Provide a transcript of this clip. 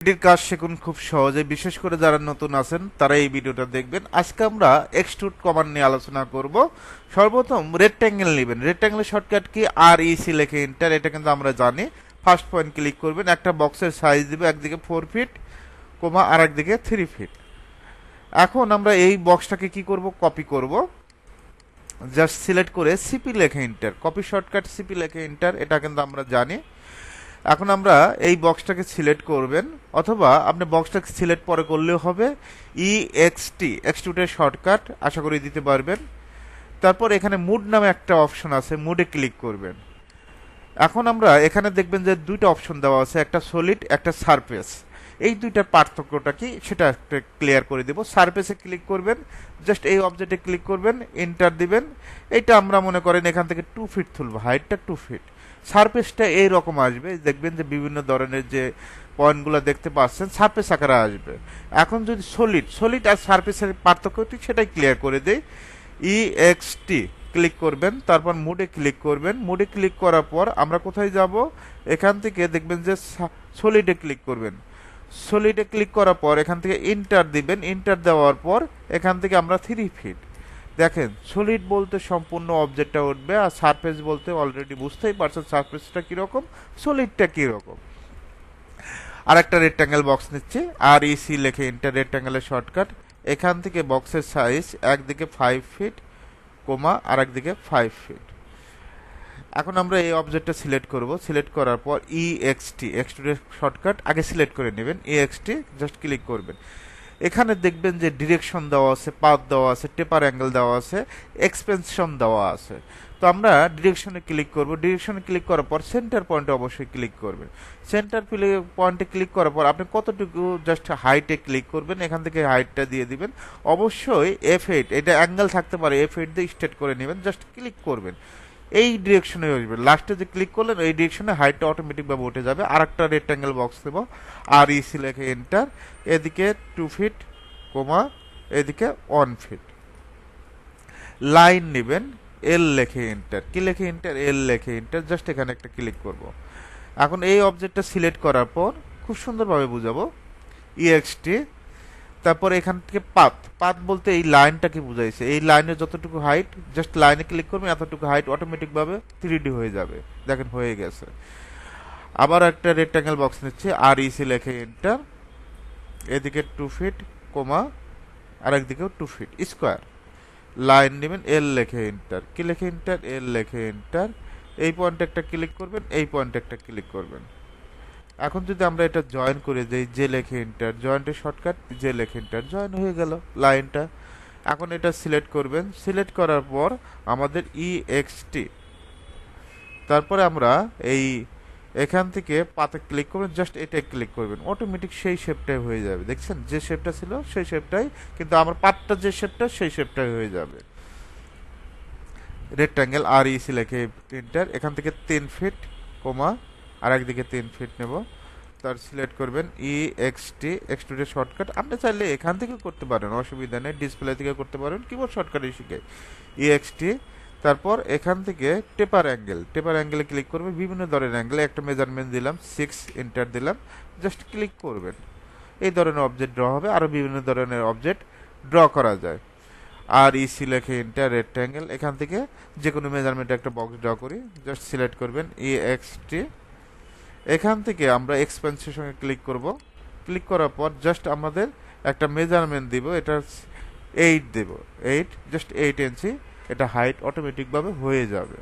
এটির কাজ শিখুন খুব সহজে, বিশেষ করে যারা নতুন আছেন তারা এই ভিডিওটা দেখবেন। আজকে আমরা এক্সট্রুড কমান্ড নিয়ে আলোচনা করব। সর্বপ্রথম রেক্ট্যাঙ্গেল নেবেন। রেক্ট্যাঙ্গেলের শর্টকাট কি? REC লিখে এন্টার, এটা কিন্তু আমরা জানি। ফার্স্ট পয়েন্ট ক্লিক করবেন, একটা বক্সের সাইজ দিবে একদিকে 4 ফিট কমা আর একদিকে 3 ফিট। এখন আমরা এই বক্সটাকে কি করব? কপি করব। জাস্ট সিলেক্ট করে সিপি লিখে এন্টার, কপি শর্টকাট সিপি লিখে এন্টার, এটা কিন্তু আমরা জানি। এখন আমরা এই বক্সটাকে সিলেক্ট করবেন, অথবা আপনি বক্সটাকে সিলেক্ট পরে করলেও হবে। এক্সট্রুডের শর্টকাট আশা করি দিতে পারবেন। তারপর এখানে মুড নামে একটা অপশন আছে, মুডে ক্লিক করবেন। এখন আমরা এখানে দেখবেন যে দুইটা অপশন দেওয়া আছে, একটা সলিড একটা সারফেস। এই দুইটার পার্থক্যটা কি সেটা ক্লিয়ার করে দেব। সারফেসে ক্লিক করবেন, জাস্ট এই অবজেক্টে ক্লিক করবেন, এন্টার দিবেন। এটা আমরা মনে করেন এখান থেকে 2 ফিট তুলব, হাইটটা 2 ফিট। সারফেসটা এইরকম আসবে, দেখবেন যে বিভিন্ন ধরনের যে পয়েন্টগুলো দেখতে পাচ্ছেন সারফেস আকারে আসবে। এখন যদি সলিড আর সারফেসের পার্থক্যটি সেটাই ক্লিয়ার করে দেয়। EXT ক্লিক করবেন, তারপর মুডে ক্লিক করবেন। মুডে ক্লিক করার পর আমরা কোথায় যাব? এখান থেকে দেখবেন যে সলিডে ক্লিক করবেন। সলিডে ক্লিক করার পর এখান থেকে ইন্টার দিবেন। ইন্টার দেওয়ার পর এখান থেকে আমরা 3 ফিট। দেখেন, সলিড বলতে সম্পূর্ণ অবজেক্টটা উঠবে, আর সারফেস বলতে অলরেডি বুঝতেই পারছেন সারফেসটা কিরকম, সলিডটা কিরকম। আর একটা রেক্ট্যাঙ্গেল বক্স নিচ্ছি, REC লিখে এন্টার, রেক্ট্যাঙ্গেলের শর্টকাট। এখান থেকে বক্সের সাইজ একদিকে 5 ফিট কমা আর একদিকে 5 ফিট। এখন আমরা এই অবজেক্টটা সিলেক্ট করব। সিলেক্ট করার পর এক্সট্রুডের শর্টকাট আগে সিলেক্ট করে নেবেন। জাস্ট ক্লিক করবেন। এখানে দেখবেন যে ডিরেকশন দেওয়া আছে, পাথ দেওয়া আছে, টেপার অ্যাঙ্গেল দেওয়া আছে, এক্সপেনশন দেওয়া আছে। তো আমরা ডিরেকশনে ক্লিক করব। ডিরেকশনে ক্লিক করার পর সেন্টার পয়েন্টে অবশ্যই ক্লিক করবেন। সেন্টার পয়েন্টে ক্লিক করার পর আপনি কতটুকু জাস্ট হাইটে ক্লিক করবেন, এখান থেকে হাইটটা দিয়ে দিবেন। অবশ্যই F8, এটা অ্যাঙ্গেল থাকতে পারে, F8 দিয়ে স্ট্রেট করে নেবেন, জাস্ট ক্লিক করবেন। এই ডিরেকশনে আসবে, লাস্টে যে ক্লিক করলেন এই ডিরেকশনে হাইটটা অটোমেটিকভাবে উঠে যাবে। আর একটা রেক্ট্যাঙ্গেল বক্স দেব, REC লিখে এন্টার। এদিকে 2 ফিট কমা এদিকে 1 ফিট। লাইন নেবেন, L লিখে এন্টার। কি লিখে এন্টার? L লিখে এন্টার। জাস্ট এখানে একটা ক্লিক করব। এখন এই অবজেক্টটা সিলেক্ট করার পর খুব সুন্দরভাবে বুঝাবো। EXT, তারপর এখান থেকে পাথ বলতে এই লাইনটাকে বুঝাইছে। এই লাইনের যতটুকু হাইট, জাস্ট লাইনে ক্লিক করবেন, এতটুকু হাইট অটোমেটিকভাবে 3D হয়ে যাবে। দেখেন হয়ে গেছে। আবার একটা রেক্ট্যাঙ্গেল বক্স নিচ্ছে, REC লিখে এন্টার। এদিকে 2 ফিট কমা আর একদিকেও 2 ফিট স্কোয়ার। লাইন নেবেন, L লিখে এন্টার। কি লিখে এন্টার? L লিখে এন্টার। এই পয়েন্টে একটা ক্লিক করবেন, এই পয়েন্টে একটা ক্লিক করবেন। এখন যদি আমরা এটা জয়েন করে দেই, যে লেখে এন্টার, জয়েন্টের শর্টকাট যে লেখে এন্টার, জয়েন হয়ে গেল লাইনটা। এখন এটা সিলেক্ট করবেন। সিলেক্ট করার পর আমাদের EXT, তারপরে আমরা এই এখান থেকে পাতে ক্লিক করবেন, জাস্ট এটা ক্লিক করবেন, অটোমেটিক সেই শেপটাই হয়ে যাবে। দেখছেন যে শেপটা ছিল সেই শেপটাই, কিন্তু আমার পাতটা যে শেপটা সেই শেপটাই হয়ে যাবে। রেক্ট্যাঙ্গেল REC লিখে এন্টার। এখান থেকে 3 ফিট কমা আর একদিকে 3 ফিট নেব। তার সিলেক্ট করবেন EXT, এক্সট্রুডের শর্টকাট। আপনি চাইলে এখান থেকে করতে পারেন, অসুবিধা নেই, ডিসপ্লে থেকে করতে পারেন, কিবোর্ড শর্টকাটে শিখে EXT। তারপর এখান থেকে টেপার অ্যাঙ্গেলে ক্লিক করবেন। বিভিন্ন ধরনের অ্যাঙ্গেলে একটা মেজারমেন্ট দিলাম 6, এন্টার দিলাম, জাস্ট ক্লিক করবেন। এই ধরনের অবজেক্ট ড্র হবে, আরও বিভিন্ন ধরনের অবজেক্ট ড্র করা যায়। REC লিখে এন্টার, রেক্ট্যাঙ্গেল। এখান থেকে যে কোনো মেজারমেন্টে একটা বক্স ড্র করি, জাস্ট সিলেক্ট করবেন EXT। এখান থেকে আমরা এক্সপেন্সের সঙ্গে ক্লিক করব। ক্লিক করার পর জাস্ট আমাদের একটা মেজারমেন্ট দিব, এটা 8 দেব, 8, জাস্ট 8 ইঞ্চি। এটা হাইট অটোমেটিকভাবে হয়ে যাবে।